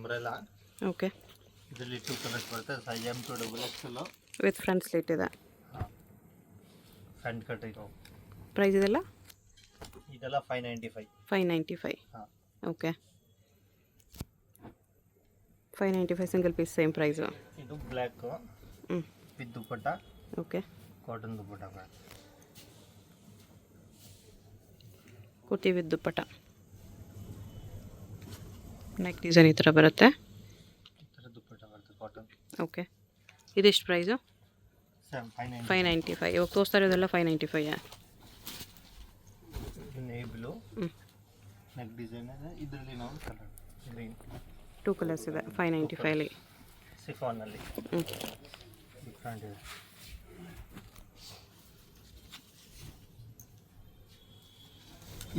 Umbrella. Okay. ಇದರಲ್ಲಿ 2 colours ಬರುತ್ತೆ. Size M to double XL with front slit ಇದೆ. Front cut ಇದು. Price ಇದೆಲ್ಲ 595. 595. ಹಾಂ. Okay. 595 single piece same price. ಇದು black with dupatta. Okay. Cotton dupatta ಬರುತ್ತೆ. Kurti with dupatta. Neck design ಈ ಥರ ಬರುತ್ತೆ. ಈ ಥರ ದುಪ್ಪಟ್ಟ ಬರುತ್ತೆ ಕಾಟನ್. ಓಕೆ. ಇದೆಷ್ಟು ಪ್ರೈಸು? 595. 595. ಇವಾಗ ತೋರಿಸ್ತಾ ಇರೋದೆಲ್ಲ 595. ನೇವಿ ಬ್ಲೂ ನೆಕ್ ಡಿಸೈನ್ ಇದೆ. ಇದರಲ್ಲಿ ನಾವು ಕಲರ್ ಗ್ರೀನ್ 2 ಕಲರ್ಸ್ ಇದೆ 595 ಸಿಫಾನಲ್ಲಿ ಡಿಫ್ರೆಂಟ್ ಇದೆ.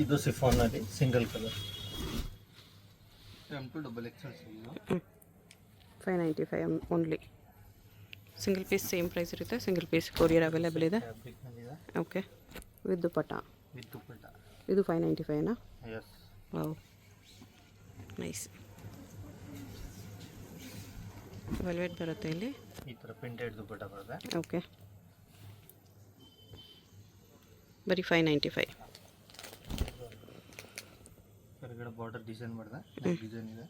ಇದು ಸಿಫಾನಲ್ಲಿ single colour M to double XL size. 595 only. Single piece same price ಇರುತ್ತೆ. ಸಿಂಗಲ್ ಪೀಸ್ ಕೊರಿಯರ್ ಅವೈಲೇಬಲ್ ಇದೆ. ಫ್ಯಾಬ್ರಿಕ್ನಲ್ಲಿದೆ okay. With dupatta. With dupatta. ಇದು 595ನಾ? ಎಸ್. Wow, nice. ವೆಲ್ವೆಟ್ ಬರುತ್ತೆ ಇಲ್ಲಿ. ಈ ಥರ ಪ್ರಿಂಟೆಡ್ ದುಪ್ಪಟ್ಟ ಬರುತ್ತೆ. ಓಕೆ. ಬರೀ 595. ಕೆಳಗಡೆ ಬಾರ್ಡರ್ ಡಿಸೈನ್ ಮಾಡಿದೆ. ನೆಕ್ ಡಿಸೈನ್ ಇದೆ.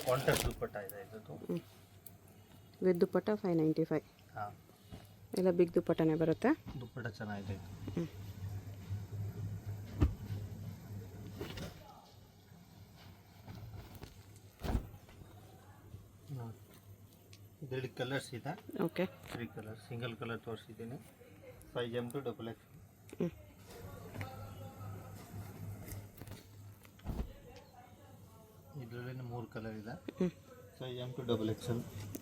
ಕಾಂಟ್ರಾಸ್ಟ್ ದುಪ್ಪಟ್ಟ ಇದೆ ಇದು. ವಿತ್ ದುಪ್ಪಟ್ಟ 595. ಹಾಂ. ಎಲ್ಲ ಬಿಗ್ ದುಪ್ಪಟ್ಟನೇ ಬರುತ್ತೆ. ದುಪ್ಪಟ್ಟ ಚೆನ್ನಾಗಿದೆ ಇದು. ಇದರಲ್ಲಿ ಕಲರ್ಸ್ ಇದೆ. ಓಕೆ. 3 ಕಲರ್. ಸಿಂಗಲ್ ಕಲರ್ ತೋರಿಸಿದ್ದೀನಿ. Size M to double X. ಇದರಲ್ಲಿ 3 ಕಲರ್ ಇದೆ. Size M to double XL.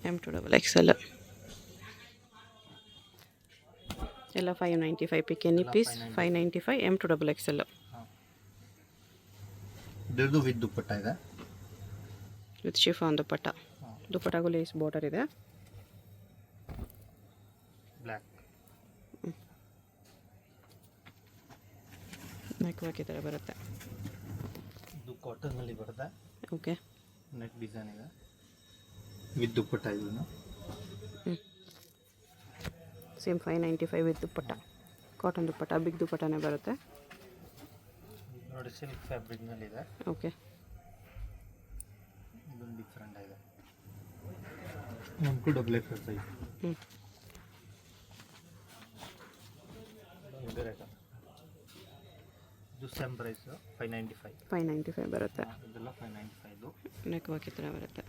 M to double XL ಎಲ್ಲ 595. Pick any piece 595 M to double XL. ಇದರದ್ದು ವಿತ್ ದುಪ್ಪಟ್ಟ ಇದೆ. With chiffon dupatta. ದುಪ್ಪಟ್ಟಾಗೂ ಲೇಸ್ ಬಾರ್ಡರ್ ಇದೆ. Black. Neck work ಈ ಥರ ಬರುತ್ತೆ. ಇದು ಕಾಟನ್ನಲ್ಲಿ ಬರುತ್ತೆ. ಓಕೆ. ನೆಕ್ ಡಿಸೈನ್ ಇದೆ ವಿತ್ ದುಪ್ಪಟ್ಟ. ಇದನ್ನು same 595 with dupatta. Cotton dupatta, big ದುಪ್ಪಟ್ಟನೇ ಬರುತ್ತೆ. ನೋಡಿ ಸಿಲ್ಕ್ ಫ್ಯಾಬ್ರಿಕ್ನಲ್ಲಿ ಇದೆ. ಓಕೆ. ಇದೊಂದು ಡಿಫ್ರೆಂಟ್ ಇದೆ. M to double XL size. ಇದು ಸೇಮ್ ಪ್ರೈಸ್ 595. 595 ಬರುತ್ತೆ. ಇದೆಲ್ಲ 595. ನೆಕ್ ವರ್ಕ್ ಈ ಥರ ಬರುತ್ತೆ.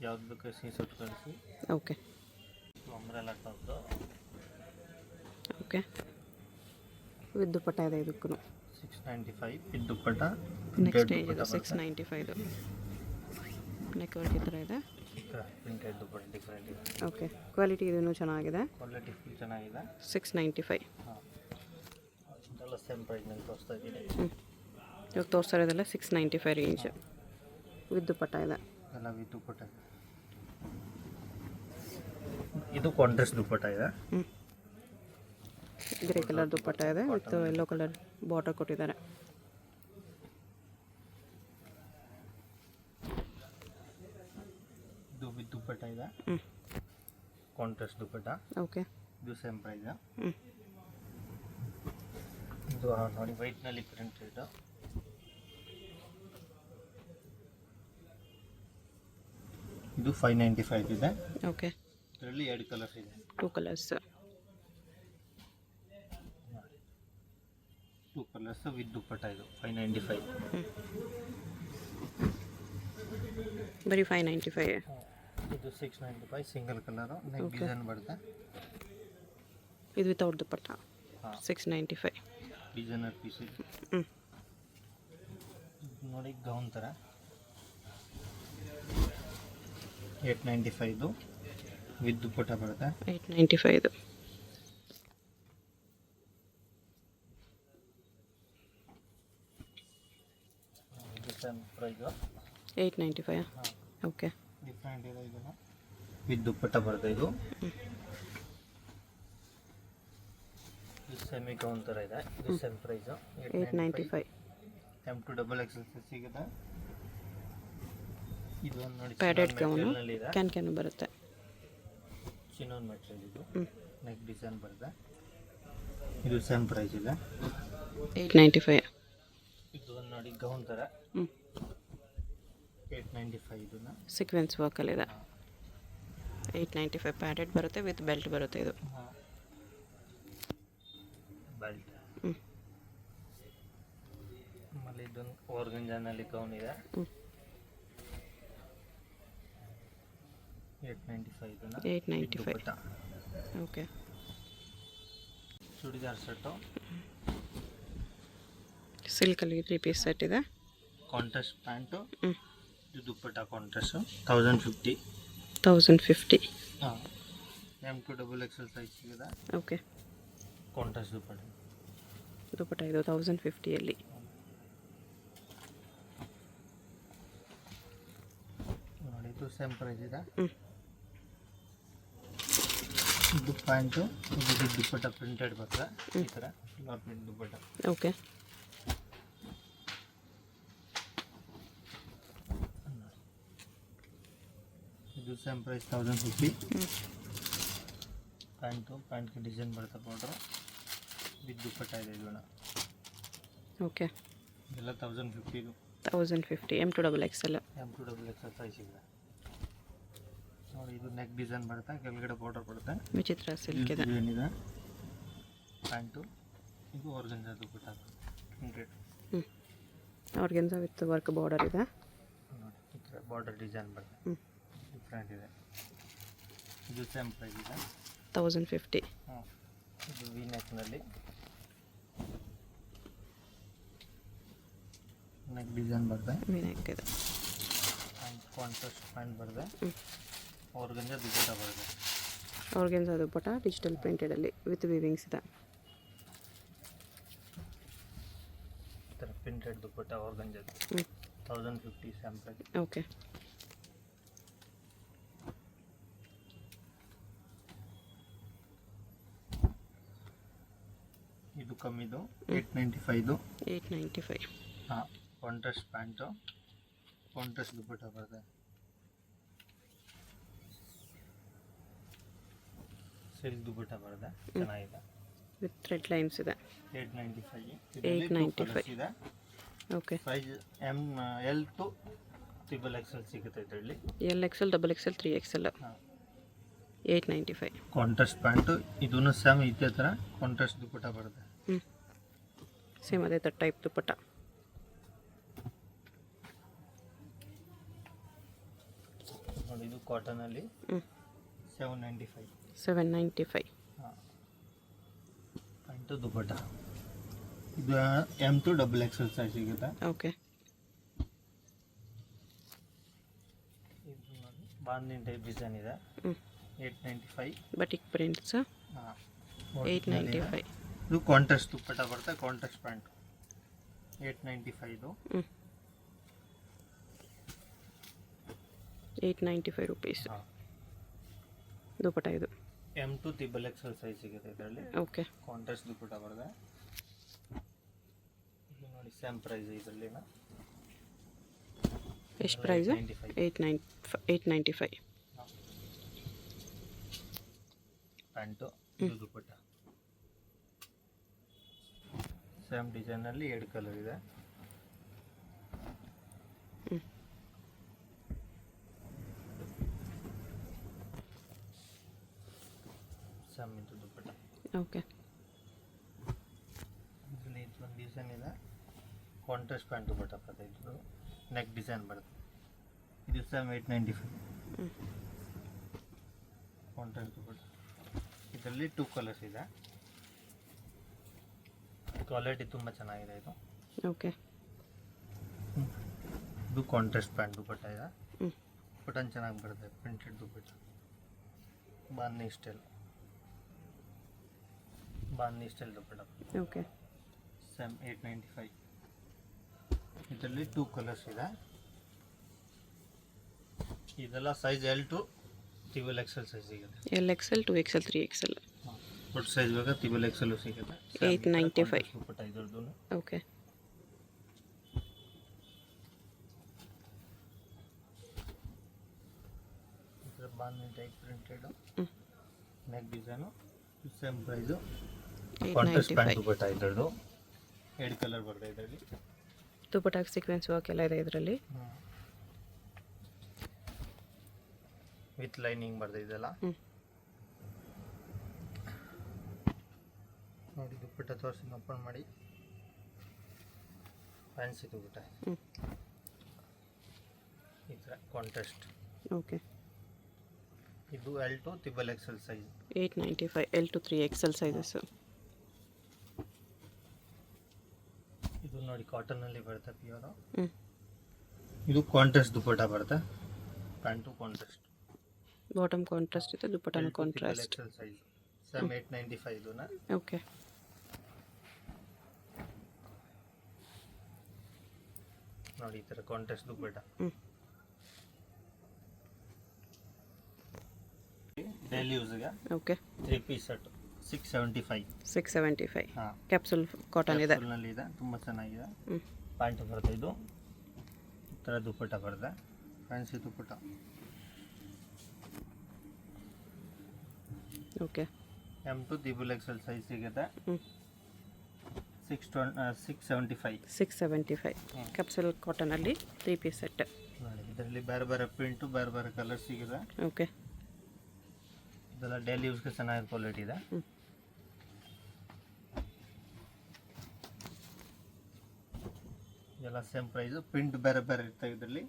ಯಾವ್ದು ಬೇಕು ಸ್ಕ್ರೀನ್ಶಾಟ್ ಕಳಿಸಿ. Okay. Umbrella ಟಾಪ್ದು. Okay. With dupatta ಇದೆ ಇದಕ್ಕೂ. 695 ವಿತ್ ದುಪ್ಪಟ್ಟ. ನೆಕ್ಸ್ಟ್ ಇದೆ 695. ನೆಕ್ ವರ್ಕ್ ಈ ಥರ ಇದೆ. ಪ್ರಿಂಟೆಡ್ ದುಪ್ಪಟ್ಟ ಡಿಫ್ರೆಂಟ್ ಇದೆ. ಓಕೆ. ಕ್ವಾಲಿಟಿ ಇದೂ ಚೆನ್ನಾಗಿದೆ. ಕ್ವಾಲಿಟಿ ಫುಲ್ ಚೆನ್ನಾಗಿದೆ. 695. ಹಾಂ. ಇದೆಲ್ಲ ಸೇಮ್ ಪ್ರೈಸ್ನಲ್ಲಿ ತೋರಿಸ್ತಾ ಇದ್ದೀನಿ. ಇವಾಗ ತೋರಿಸ್ತಾ ಇರೋದೆಲ್ಲ 695 ರೇಂಜ್. ವಿತ್ ದುಪ್ಪಟ್ಟ ಇದೆ. ಎಲ್ಲ ವಿತ್ ದುಪ್ಪಟ್ಟ. ಇದು ಕಾಂಟ್ರಾಸ್ಟ್ ದುಪ್ಪಟ್ಟ ಇದೆ. ಗ್ರೇ ಕಲರ್ ದುಪ್ಪಟ್ಟ ಇದೆ ವಿತ್ ಯೆಲ್ಲೋ ಕಲರ್ ಬಾರ್ಡರ್ ಕೊಟ್ಟಿದ್ದಾರೆ. ಇದು ವಿತ್ ದುಪ್ಪಟ್ಟ ಇದೆ. ಕಾಂಟ್ರಾಸ್ಟ್ ದುಪ್ಪಟ್ಟ. ಓಕೆ. ಇದು ಸೇಮ್ ಪ್ರೈಸ್. ಇದು ನೋಡಿ ವೈಟ್ನಲ್ಲಿ ಪ್ರಿಂಟೆಡ್. ಇದು 595 ಇದೆ. ಓಕೆ. ಇದರಲ್ಲಿ 2 ಕಲರ್ಸ್ ಇದೆ. 2 ಕಲರ್ಸ್. 2 colours with dupatta. ಇದು 595. ಬರೀ 595. ಇದು 695 ಸಿಂಗಲ್ ಕಲರು. ನೆಕ್ ಡಿಸೈನ್ ಬರುತ್ತೆ. ಇದು ವಿತೌಟ್ ದುಪ್ಪಟ್ಟ. 695. ಡಿಸೈನರ್ ಪೀಸ್ ಇದೆ. ನೋಡಿ ಗೌನ್ ಥರ 895 ವಿತ್ ದುಪ್ಪಟ್ಟ ಬರುತ್ತೆ. 895. ಪ್ರೈಸ್ 895. ಓಕೆ. ಡಿಫ್ರೆಂಟ್ ಇದೆ. ಇದನ್ನು ವಿತ್ ದುಪ್ಪಟ್ಟ ಬರುತ್ತೆ. ಇದು ಸೆಮಿ ಗೌನ್ ಥರ ಇದೆ. ಇದು ಸೇಮ್ ಪ್ರೈಸು 895. M2 XXL ಸಿಗುತ್ತೆ. ಇದು ಒಂದು ನೋಡಿ ಪ್ಯಾಡೆಡ್ ಗೌನು ಮೆಟೀರಿಯಲ್ನಲ್ಲಿ ಇದೆ. ಕ್ಯಾನ್ ಬರುತ್ತೆ. ಚಿನ್ನೋನ್ ಮೆಟೀರಿಯಲ್ ಇದು. ನೆಕ್ ಡಿಸೈನ್ ಬರುತ್ತೆ. ಇದು ಸೇಮ್ ಪ್ರೈಸ್ ಇದೆ 895. ಇದು ಒಂದು ನೋಡಿ ಗೌನ್ ಥರ 895 ಇದನ್ನ ಸೀಕ್ವೆನ್ಸ್ ವರ್ಕಲ್ಲಿದೆ. 895 ಪ್ಯಾಡೆಡ್ ಬರುತ್ತೆ ವಿತ್ ಬೆಲ್ಟ್ ಬರುತ್ತೆ ಇದು. ಬೆಲ್ಟ್ ಆಮೇಲೆ ಇದೊಂದು ಆರ್ಗಂಜಾನಲ್ಲಿ ಗೌನ್ ಇದೆ 895 ಇದನ್ನ 895. ಓಕೆ. ಚೂಡಿದಾರ್ ಸೆಟ್ಟು ಸಿಲ್ಕಲ್ಲಿ 3 ಪೀಸ್ ಸೆಟ್ ಇದೆ. ಕಾಂಟ್ರಾಸ್ಟ್ ಪ್ಯಾಂಟು ಇದು ದುಪ್ಪಟ್ಟ ಕಾಂಟ್ರಾಸ್ಟು 1050. 1050. ಹಾಂ M2 XXL ಸೈಜ್ ಸಿಗಿದೆ. ಓಕೆ. ಕಾಂಟ್ರಾಸ್ಟ್ ದುಪ್ಪಟ್ಟ ಇದು 1050ಅಲ್ಲಿ. ನೋಡಿ ಇದು ಸೇಮ್ ಪ್ರೈಸ್ ಇದೆ. ಇದು ಪ್ಯಾಂಟು ಇದು ದುಪ್ಪಟ್ಟ ಪ್ರಿಂಟೆಡ್ ಬರ್ತದೆ ಈ ಥರ ಪ್ರಿಂಟ್ ದುಪ್ಪಟ್ಟ. ಓಕೆ. ಇದು ಸೇಮ್ ಪ್ರೈಸ್ 1050. ಪ್ಯಾಂಟ್ಗೆ ಡಿಸೈನ್ ಬರುತ್ತೆ ಬಾರ್ಡ್ರು ವಿತ್ ದುಪ್ಪಟ್ಟ ಇದೆ ಇದನ್ನ. ಓಕೆ. ಇದೆಲ್ಲ 1050 ಇದು. 1050 M2 XXL. M2 XXL size ಇದೆ ನೋಡಿ. ಇದು ನೆಕ್ ಡಿಸೈನ್ ಬರುತ್ತೆ, ಕೆಳಗಡೆ ಬಾರ್ಡರ್ ಬರುತ್ತೆ. ವಿಚಿತ್ರ ಸಿಲ್ಕ್ ಇದೆ. ಏನಿದೆ ಪ್ಯಾಂಟು ಇದು ಆರ್ಗಂಜಾ ದುಪ್ಪಟ್ಟ ಪ್ರಿಂಟೆಡ್. ಆರ್ಗಂಜಾ ವಿತ್ ವರ್ಕ್ ಬಾರ್ಡರ್ ಇದೆ ನೋಡಿ. ಈ ಥರ ಬಾರ್ಡರ್ ಡಿಸೈನ್ ಬರುತ್ತೆ, ಡಿಫ್ರೆಂಟ್ ಇದೆ. ಇದು ಸೇಮ್ ಪ್ರೈಸ್ ಇದೆ 1050. ಹಾಂ. ಇದು ವಿ ನೆಕ್ನಲ್ಲಿ ನೆಕ್ ಡಿಸೈನ್ ಬರುತ್ತೆ. ನೆಕ್ ಇದೆ. ಪ್ಯಾಂಟ್ ಕಾಂಟ್ರಾಸ್ಟ್ ಪ್ಯಾಂಟ್ ಬರುತ್ತೆ. ಆರ್ಗಂಜಾ ದುಪ್ಪಟ್ಟ ಬರುತ್ತೆ. ಆರ್ಗಂಜಾ ದುಪ್ಪಟ್ಟ ಡಿಜಿಟಲ್ ಪ್ರಿಂಟೆಡಲ್ಲಿ ವಿತ್ ವೀವಿಂಗ್ಸ್ ಇದೆ. ಈ ಥರ printed dupatta organza 1050 same price. Okay. ಇದು ಕಮ್ಮಿದು 895. 895. ಹಾಂ. ಕಾಂಟ್ರಾಸ್ಟ್ ಪ್ಯಾಂಟು ಕಾಂಟ್ರಾಸ್ಟ್ ದುಪ್ಪಟ್ಟ ಬರುತ್ತೆ. ಸಿಲ್ಕ್ ದುಪ್ಪಟ್ಟ ಬರುತ್ತೆ, ಚೆನ್ನಾಗಿದೆ. ವಿತ್ ಥ್ರೆಡ್ ಲೈನ್ಸ್ ಇದೆ. 895. 895 ಇದೆ. Okay. Size L to XXL ಸಿಗುತ್ತೆ ಇದರಲ್ಲಿ. LXL, XXL, 3XL. ಹಾಂ. 895. ಕಾಂಟ್ರಾಸ್ಟ್ ಪ್ಯಾಂಟು ಇದೂ ಸೇಮ್ ಇದೇ ಥರ ಕಾಂಟ್ರಾಸ್ಟ್ ದುಪ್ಪಟ್ಟ ಬರುತ್ತೆ. ಸೇಮ್ ಅದೇ ಥರ ಟೈಪ್ ದುಪ್ಪಟ್ಟ. ನೋಡಿ ಇದು ಕಾಟನಲ್ಲಿ 795. 795. ಹಾಂ. ಪ್ಯಾಂಟು ದುಪ್ಪಟ್ಟ ಇದು M2 XXL ಸೈಜ್ ಸಿಗುತ್ತೆ. ಓಕೆ. ಇದು ನೋಡಿ ಬಾಂದಿನ್ ಟೈಪ್ ಡಿಸೈನ್ ಇದೆ 895. Batik prints. ಹಾಂ. 895. ಇದು ಕಾಂಟ್ರಾಸ್ಟ್ ದುಪ್ಪಟ್ಟ ಬರುತ್ತೆ, ಕಾಂಟ್ರಾಸ್ಟ್ ಪ್ಯಾಂಟು 895. 895 rupees. ಹಾಂ. ದುಪ್ಪಟ್ಟ ಇದು M2 XXL ಸೈಜ್ ಸಿಗುತ್ತೆ ಇದರಲ್ಲಿ. ಓಕೆ. ಕಾಂಟ್ರಾಸ್ಟ್ ದುಪ್ಪಟ್ಟ ಬರುತ್ತೆ. ಇದು ನೋಡಿ ಸೇಮ್ ಪ್ರೈಸ್ ಇದರಲ್ಲಿನ. ಎಷ್ಟು ಪ್ರೈಸ್? 895. ಪ್ಯಾಂಟು ಇದು ದುಪ್ಪಟ್ಟ ಸೇಮ್ ಡಿಸೈನಲ್ಲಿ 2 ಕಲರ್ ಇದೆ. ಸೇಮ್ ಇದು ದುಪ್ಪಟ್ಟ. ಓಕೆ. ಇದರಲ್ಲಿ ಇದೊಂದು ಡಿಸೈನ್ ಇದೆ, ಕಾಂಟ್ರಾಸ್ಟ್ ಪ್ಯಾಂಟ್ ದುಪ್ಪಟ್ಟ ಬರುತ್ತೆ. ಇದು ನೆಕ್ ಡಿಸೈನ್ ಬರುತ್ತೆ. ಇದು ಸೇಮ್ 895. ಕಾಂಟ್ರಾಸ್ಟ್ ದುಪ್ಪಟ್ಟ. ಇದರಲ್ಲಿ 2 ಕಲರ್ಸ್ ಇದೆ. ಕ್ವಾಲಿಟಿ ತುಂಬ ಚೆನ್ನಾಗಿದೆ ಇದು. ಓಕೆ. ಇದು ಕಾಂಟ್ರಾಸ್ಟ್ ಪ್ಯಾಂಟ್ ದುಪ್ಪಟ್ಟ ಇದೆ. ಬಟನ್ ಚೆನ್ನಾಗಿ ಬರುತ್ತೆ, ಪ್ರಿಂಟೆಡ್ ದುಪ್ಪಟ್ಟ. ಬಾಂಧನಿ ಸ್ಟೈಲ್ ದುಪ್ಪಟ್ಟ. ಓಕೆ. ಸೇಮ್ 895. ಇದರಲ್ಲಿ 2 ಕಲರ್ಸ್ ಇದೆ. ಇದೆಲ್ಲ size L to XXL size ಸಿಗುತ್ತೆ. LXL, 2XL, 3XL. ದೊಡ್ಡ ಸೈಜ್ ಬೇಕಾ ತ್ರಿಬಲ್ ಎಕ್ಸೆಲ್ ಸಿಗುತ್ತೆ 895 ದುಪ್ಪಟ್ಟ ಇದ್ರದ್ದು okay. Bandhi type printed neck design same price. 895 contrast pant dupatta ಇದ್ರದ್ದು 2 ಕಲರ್ ಬರ್ತದೆ ಇದರಲ್ಲಿ. ದುಪ್ಪಟ್ಟಾಗಿ ಸೀಕ್ವೆನ್ಸ್ ವರ್ಕ್ ಎಲ್ಲ ಇದೆ ಇದರಲ್ಲಿ. ವಿತ್ ಲೈನಿಂಗ್ ಬರ್ತದೆ ಇದೆಲ್ಲ. ನೋಡಿ ದುಪ್ಪಟ್ಟ ತೋರಿಸಿ ಓಪನ್ ಮಾಡಿ. ಫ್ಯಾನ್ಸಿ ದುಪ್ಪಟ್ಟ ಈ ಥರ ಕಾಂಟ್ರಾಸ್ಟ್. ಓಕೆ. ಇದು L to triple XL size 895 L to 3XL sizes. ಇದು ನೋಡಿ ಕಾಟನಲ್ಲಿ ಬರುತ್ತೆ ಪ್ಯೂರ್. ಇದು ಕಾಂಟ್ರಾಸ್ಟ್ ದುಪ್ಪಟ್ಟ ಬರುತ್ತೆ. ಪ್ಯಾಂಟು ಕಾಂಟ್ರಾಸ್ಟ್, ಬಾಟಮ್ ಕಾಂಟ್ರಾಸ್ಟ್ ಇದೆ, ದುಪ್ಪಟ್ಟನ ಕಾಂಟ್ರಾಸ್ಟ್. ಎಕ್ಸೆಲ್ ಸೈಜ್ ಸೇಮ್ 895 ಇದನ್ನ. ಓಕೆ. ನೋಡಿ ಈ ಥರ ಕಾಂಟ್ರಾಸ್ಟ್ ದುಪ್ಪಟ್ಟ. ಡೈಲಿ ಯೂಸ್ಗೆ ಓಕೆ. 3 piece set 675. 675 ಹಾಂ, ಕ್ಯಾಪ್ಸೂಲ್ ಕಾಟನ್ ಇದೆ. ನಲ್ಲಿ ಇದೆ, ತುಂಬ ಚೆನ್ನಾಗಿದೆ. ಪ್ಯಾಂಟ್ ಬರುತ್ತೆ ಇದು. ಈ ಥರ ದುಪ್ಪಟ್ಟ ಬರುತ್ತೆ, fancy dupatta. Okay. M to triple XL size ಸಿಗುತ್ತೆ 675. 675 ಕ್ಯಾಪ್ಸೂಲ್ ಕಾಟನಲ್ಲಿ 3 ಪೀಸ್ ಸೆಟ್. ನೋಡಿ ಇದರಲ್ಲಿ ಬೇರೆ ಬೇರೆ ಪ್ರಿಂಟು ಬೇರೆ ಬೇರೆ ಕಲರ್ ಸಿಗುತ್ತೆ. ಓಕೆ. ಇದೆಲ್ಲ ಡೈಲಿ ಯೂಸ್ಗೆ ಚೆನ್ನಾಗಿರೋ ಕ್ವಾಲಿಟಿ ಇದೆ. ಇದೆಲ್ಲ ಸೇಮ್ ಪ್ರೈಸು, ಪ್ರಿಂಟ್ ಬೇರೆ ಬೇರೆ ಇರ್ತವೆ ಇದರಲ್ಲಿ.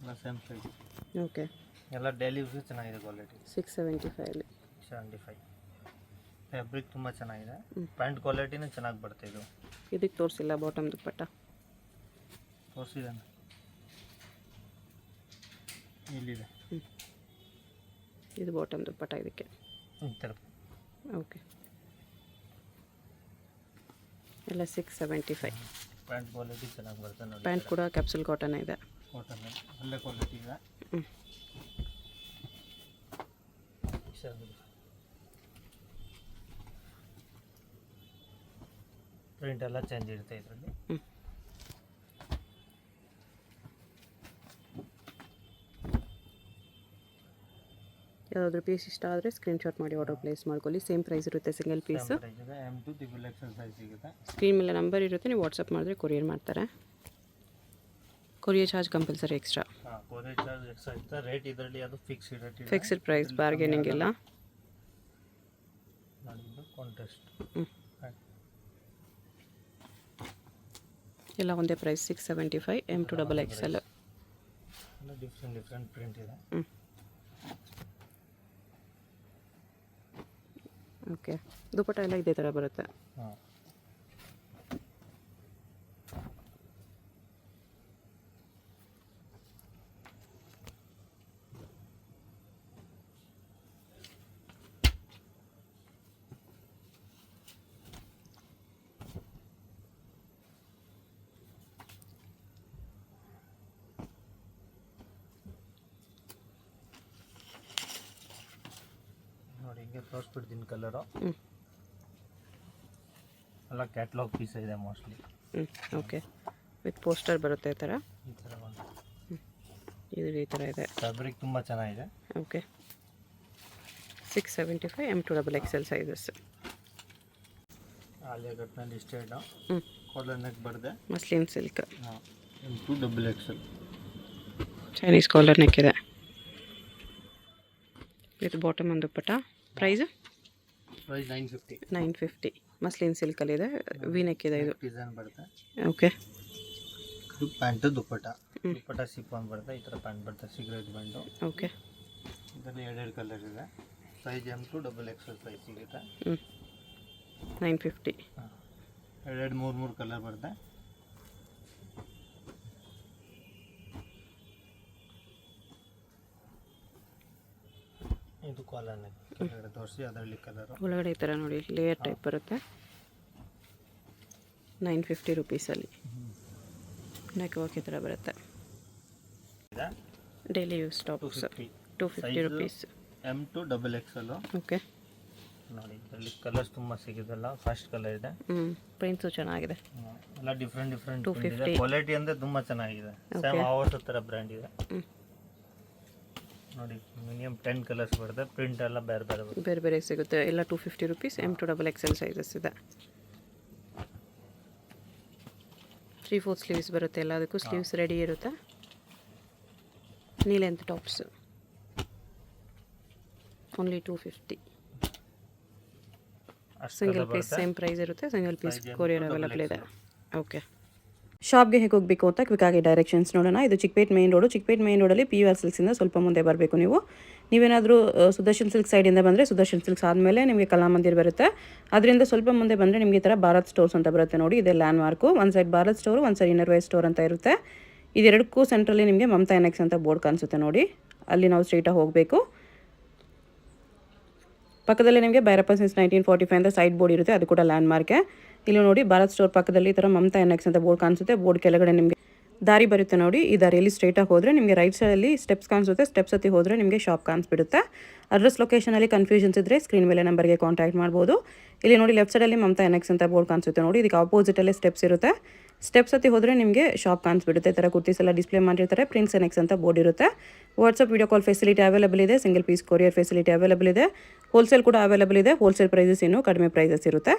ಎಲ್ಲ ಸೇಮ್ ಪ್ರೈಸ್. ಓಕೆ. ಎಲ್ಲ ಡೈಲಿ ಯೂಸ್ಗೆ ಚೆನ್ನಾಗಿದೆ ಕ್ವಾಲಿಟಿ. 675 ಅಲ್ಲಿ 75. ಫ್ಯಾಬ್ರಿಕ್ ತುಂಬ ಚೆನ್ನಾಗಿದೆ. ಪ್ಯಾಂಟ್ ಕ್ವಾಲಿಟಿನೂ ಚೆನ್ನಾಗಿ ಬರುತ್ತೆ. ಇದು ಇದಕ್ಕೆ ತೋರಿಸಿಲ್ಲ ಬಾಟಮ್ ದುಪ್ಪಟ್ಟ. ತೋರಿಸಿದ್ದಾನೆ, ಇಲ್ಲಿದೆ. ಇದು ಬಾಟಮ್ ದುಪ್ಪಟ್ಟ ಇದಕ್ಕೆ. ಈ ಥರ ಓಕೆ. ಎಲ್ಲ 675. ಪ್ಯಾಂಟ್ ಕ್ವಾಲಿಟಿ ಚೆನ್ನಾಗಿ ಬರುತ್ತೆ ನೋಡಿ. ಪ್ಯಾಂಟ್ ಕೂಡ ಕ್ಯಾಪ್ಸೂಲ್ ಕಾಟನ್ ಇದೆ. ಕಾಟನ್ ಒಳ್ಳೆ ಕ್ವಾಲಿಟಿ ಇದೆ. ಪ್ರಿಂಟ್ ಎಲ್ಲ ಚೇಂಜ್ ಇರುತ್ತೆ ಇದರಲ್ಲಿ. ಯಾವುದಾದ್ರೂ ಪೀಸ್ ಇಷ್ಟ ಆದರೆ ಸ್ಕ್ರೀನ್ಶಾಟ್ ಮಾಡಿ ಆರ್ಡರ್ ಪ್ಲೇಸ್ ಮಾಡ್ಕೊಳ್ಳಿ. ಸೇಮ್ ಪ್ರೈಸ್ ಇರುತ್ತೆ single piece. M to triple XL size ಸಿಗುತ್ತೆ. ಸ್ಕ್ರೀನ್ ಮೇಲೆ ನಂಬರ್ ಇರುತ್ತೆ, ನೀವು ವಾಟ್ಸಪ್ ಮಾಡಿದ್ರೆ ಕೊರಿಯರ್ ಮಾಡ್ತಾರೆ. Courier charge compulsory extra. ಹಾಂ, ಕೊರಿಯರ್ ಚಾರ್ಜ್ ಎಕ್ಸ್ಟ್ರಾ ಇರುತ್ತೆ. ರೇಟ್ ಇದರಲ್ಲಿ ಅದು ಫಿಕ್ಸ್ಡ್ ರೇಟ್ ಇದೆ. ಫಿಕ್ಸ್ಡ್ ಪ್ರೈಸ್, ಬಾರ್ಗೇನಿಂಗ್ ಇಲ್ಲ. ನಾಡಿದ್ದು ಕಾಂಟ್ರಾಸ್ಟ್ ಎಲ್ಲ ಒಂದೇ ಪ್ರೈಸ್ 675 M to XXL. ಎಲ್ಲ ಡಿಫ್ರೆಂಟ್ ಪ್ರಿಂಟ್ ಇದೆ. ಓಕೆ. ದುಪ್ಪಟ್ಟ ಎಲ್ಲ ಇದೇ ಥರ ಬರುತ್ತೆ. ಹಾಂ, ನೋಡಿ ಹಿಂಗೆ ತೋರಿಸ್ಬಿಡ್ತೀನಿ ಕಲರು. ಎಲ್ಲ ಕ್ಯಾಟ್ಲಾಗ್ ಪೀಸ್ ಇದೆ ಮೋಸ್ಟ್ಲಿ. ಓಕೆ. ವಿತ್ ಪೋಸ್ಟರ್ ಬರುತ್ತೆ ಈ ಥರ. ಈ ಥರ ಒಂದು ಇದು ಈ ಥರ ಇದೆ. ಫ್ಯಾಬ್ರಿಕ್ ತುಂಬ ಚೆನ್ನಾಗಿದೆ. Okay. 675 M to XXL sizes. Alia ಕಟ್ನಲ್ಲಿ ಸ್ಟೇಟ್ ಕಾಲರ್ ನೆಕ್ ಬರುತ್ತೆ. Muslin silk. ಹಾಂ, M to XXL. Chinese collar neck ಇದೆ. ವಿತ್ ಬಾಟಮ್ ಒಂದು ದುಪ್ಪಟ್ಟ. ಪ್ರೈಸ್ 950. 950. ಮಸ್ಲಿನ್ ಸಿಲ್ಕಲ್ಲಿದೆ. ವಿ ನೆಕ್ ಇದೆ. ಇದು ಡಿಸೈನ್ ಬರುತ್ತೆ. ಓಕೆ. ಇದು ಪ್ಯಾಂಟು ದುಪ್ಪಟ್ಟ. ದುಪ್ಪಟ್ಟ ಸಿಪ್ಪನ್ ಬರುತ್ತೆ. ಈ ಥರ ಪ್ಯಾಂಟ್ ಬರುತ್ತೆ, ಸಿಗರೇಟ್ ಬ್ಯಾಂಡು. ಓಕೆ. ಇದರಲ್ಲಿ 2 ಕಲರ್ ಇದೆ. Size M to XXL size ಸಿಗುತ್ತೆ. 950. 2-3 ಕಲರ್ ಬರುತ್ತೆ. ಇದು ಕಾಲರ್ ನೆಕ್ ಕೆಳಗಡೆ ತೋರಿಸಿ ಅದರಲ್ಲಿ ಕಲರು. ಒಳಗಡೆ ಈ ಥರ ನೋಡಿ ಲೇಯರ್ ಟೈಪ್ ಬರುತ್ತೆ. 950 ರುಪೀಸಲ್ಲಿ ನೆಕ್ ವರ್ಕ್ ಈ ಥರ ಬರುತ್ತೆ. Daily use tops 250 rupees. M2 XXL. Okay ನೋಡಿ ಇದರಲ್ಲಿ ಕಲರ್ಸ್ ತುಂಬ ಸಿಗಿದಲ್ಲ. ಫಸ್ಟ್ ಕಲರ್ ಇದೆ. ಪ್ರಿಂಟ್ಸು ಚೆನ್ನಾಗಿದೆ. ಎಲ್ಲ ಡಿಫ್ರೆಂಟ್ 250. ಕ್ವಾಲಿಟಿ ಅಂದರೆ ತುಂಬ ಚೆನ್ನಾಗಿದೆ. ಸೇಮ್ ಅವರ್ಸ್ ಥರ ಬ್ರ್ಯಾಂಡ್ ಇದೆ. ನೋಡಿ ಮಿನಿಮಮ್ 10 ಕಲರ್ಸ್ ಬರುತ್ತೆ. ಪ್ರಿಂಟ್ ಎಲ್ಲ ಬೇರೆ ಬೇರೆ ಸಿಗುತ್ತೆ. ಎಲ್ಲ 250 ರುಪೀಸ್. M2 XXL ಸೈಜಸ್ ಇದೆ. 3/4 ಸ್ಲೀವ್ಸ್ ಬರುತ್ತೆ. ಎಲ್ಲದಕ್ಕೂ ಸ್ಲೀವ್ಸ್ ರೆಡಿ ಇರುತ್ತೆ. Knee length tops only 250. Single piece same price ಇರುತ್ತೆ. ಸಿಂಗಲ್ ಪೀಸ್ ಕೊರಿಯರ್ ಅವೈಲಬಲ್ ಇದೆ. ಓಕೆ, ಶಾಪ್ಗೆ ಹೇಗೆ ಹೋಗಬೇಕು ಅಂತ ಕ್ವಿಕ್ಕಾಗಿ ಡೈರೆಕ್ಷನ್ಸ್ ನೋಡೋಣ. ಇದು Chickpet main road. Chickpet main ರೋಡಲ್ಲಿ PVR ಸಿಲ್ಕ್ಸಿಂದ ಸ್ವಲ್ಪ ಮುಂದೆ ಬರಬೇಕು ನೀವೇನಾದರೂ ಸುದರ್ಶನ್ ಸಿಲ್ಕ್ ಸೈಡಿಂದ ಬಂದರೆ ಸುದರ್ಶನ್ ಸಿಲ್ಕ್ಸ್ ಆದಮೇಲೆ ನಿಮಗೆ ಕಲಾಮಂದಿರ್ ಬರುತ್ತೆ. ಅದರಿಂದ ಸ್ವಲ್ಪ ಮುಂದೆ ಬಂದರೆ ನಿಮಗೆ ಈ ಥರ ಭಾರತ್ ಸ್ಟೋರ್ಸ್ ಅಂತ ಬರುತ್ತೆ ನೋಡಿ. ಇದೆ ಲ್ಯಾಂಡ್ ಮಾರ್ಕು. ಒಂದು ಸೈಡ್ ಭಾರತ್ ಸ್ಟೋರು, ಒಂದು ಸೈಡ್ ಇನ್ನರ್ ವೇರ್ ಸ್ಟೋರ್ ಅಂತ ಇರುತ್ತೆ. ಇದೆರಡಕ್ಕೂ ಸೆಂಟ್ರಲ್ಲಿ ನಿಮಗೆ ಮಮತಾ ಎನೆಕ್ಸ್ ಅಂತ ಬೋರ್ಡ್ ಕಾಣಿಸುತ್ತೆ ನೋಡಿ. ಅಲ್ಲಿ ನಾವು ಸ್ಟ್ರೈಟಾಗಿ ಹೋಗಬೇಕು. ಪಕ್ಕದಲ್ಲಿ ನಿಮಗೆ ಭೈರಪ್ಪ ಸಿನ್ಸ್ 1945 ಅಂತ ಸೈಡ್ ಬೋರ್ಡ್ ಇರುತ್ತೆ. ಅದು ಕೂಡ ಲ್ಯಾಂಡ್ ಮಾರ್ಕೆ. ಇಲ್ಲಿ ನೋಡಿ ಭಾರತ್ ಸ್ಟೋರ್ ಪಕ್ಕದಲ್ಲಿ ಈ ಥರ ಮಮತಾ ಎನೆಕ್ಸ್ ಅಂತ ಬೋರ್ಡ್ ಕಾಣಿಸುತ್ತೆ. ಬೋರ್ಡ್ ಕೆಳಗಡೆ ನಿಮಗೆ ದಾರಿ ಬರುತ್ತೆ ನೋಡಿ. ಈ ದಾರಿಯಲ್ಲಿ ಸ್ಟ್ರೈಟಾಗಿ ಹೋದರೆ ನಿಮಗೆ ರೈಟ್ ಸೈಡಲ್ಲಿ ಸ್ಟೆಪ್ಸ್ ಕಾಣಿಸುತ್ತೆ. ಸ್ಟೆಪ್ಸ್ ಹತ್ತಿ ಹೋದರೆ ನಿಮಗೆ ಶಾಪ್ ಕಾಣಿಸ್ಬಿಡುತ್ತೆ. ಅಡ್ರೆಸ್ ಲೊಕೇಶನಲ್ಲಿ ಕನ್ಫ್ಯೂಷನ್ಸ್ ಇದ್ದರೆ ಸ್ಕ್ರೀನ್ ಮೇಲೆ ನಂಬರ್ಗೆ ಕಾಂಟ್ಯಾಕ್ಟ್ ಮಾಡ್ಬೋದು. ಇಲ್ಲಿ ನೋಡಿ ಲೆಫ್ಟ್ ಸೈಡಲ್ಲಿ ಮಮತಾ ಎನೆಕ್ಸ್ ಅಂತ ಬೋರ್ಡ್ ಕಾಣಿಸುತ್ತೆ ನೋಡಿ. ಇದಕ್ಕೆ ಆಪೋಸಿಟಲ್ಲೇ ಸ್ಟೆಪ್ಸ್ ಇರುತ್ತೆ. ಸ್ಟೆಪ್ಸ್ ಹತ್ತಿ ಹೋದರೆ ನಿಮಗೆ ಶಾಪ್ ಕಾಣಿಸ್ಬಿಡುತ್ತೆ. ಈ ಥರ ಕುರ್ತೀಸ್ ಎಲ್ಲ ಡಿಸ್ಪ್ಲೇ ಮಾಡಿರ್ತಾರೆ. ಪ್ರಿನ್ಸ್ ಎನೆಕ್ಸ್ ಅಂತ ಬೋರ್ಡ್ ಇರುತ್ತೆ. WhatsApp video call facility available ಇದೆ. Single piece courier facility available ಇದೆ. ಹೋಲ್ಸೇಲ್ ಕೂಡ ಅವೈಲಬಲ್ ಇದೆ. ಹೋಲ್ಸೇಲ್ ಪ್ರೈಸಸ್ ಇನ್ನೂ ಕಡಿಮೆ ಪ್ರೈಸಸ್ ಇರುತ್ತೆ.